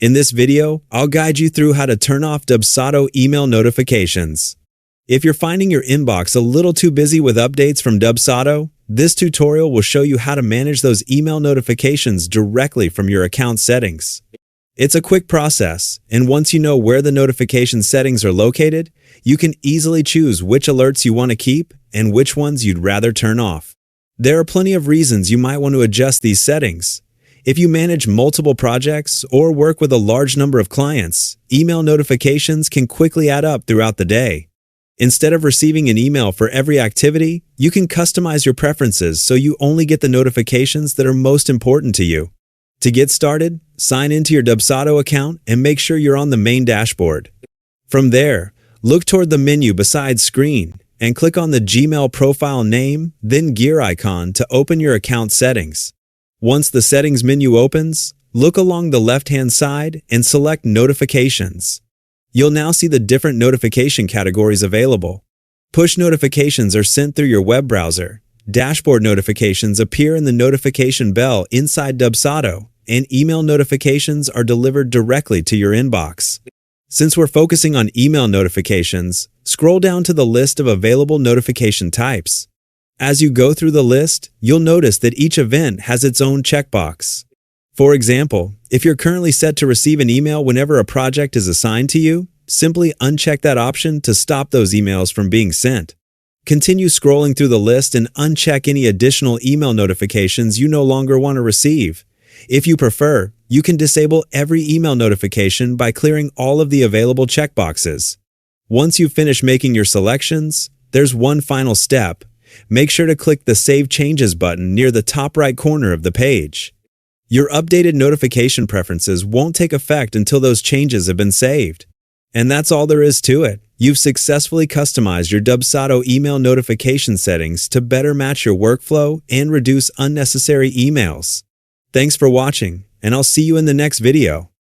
In this video, I'll guide you through how to turn off Dubsado email notifications. If you're finding your inbox a little too busy with updates from Dubsado, this tutorial will show you how to manage those email notifications directly from your account settings. It's a quick process, and once you know where the notification settings are located, you can easily choose which alerts you want to keep and which ones you'd rather turn off. There are plenty of reasons you might want to adjust these settings. If you manage multiple projects or work with a large number of clients, email notifications can quickly add up throughout the day. Instead of receiving an email for every activity, you can customize your preferences so you only get the notifications that are most important to you. To get started, sign into your Dubsado account and make sure you're on the main dashboard. From there, look toward the menu beside Screen and click on the Gmail profile name, then gear icon to open your account settings. Once the settings menu opens, look along the left-hand side and select Notifications. You'll now see the different notification categories available. Push notifications are sent through your web browser. Dashboard notifications appear in the notification bell inside Dubsado, and email notifications are delivered directly to your inbox. Since we're focusing on email notifications, scroll down to the list of available notification types. As you go through the list, you'll notice that each event has its own checkbox. For example, if you're currently set to receive an email whenever a project is assigned to you, simply uncheck that option to stop those emails from being sent. Continue scrolling through the list and uncheck any additional email notifications you no longer want to receive. If you prefer, you can disable every email notification by clearing all of the available checkboxes. Once you've finished making your selections, there's one final step. Make sure to click the Save Changes button near the top right corner of the page. Your updated notification preferences won't take effect until those changes have been saved. And that's all there is to it. You've successfully customized your Dubsado email notification settings to better match your workflow and reduce unnecessary emails. Thanks for watching, and I'll see you in the next video.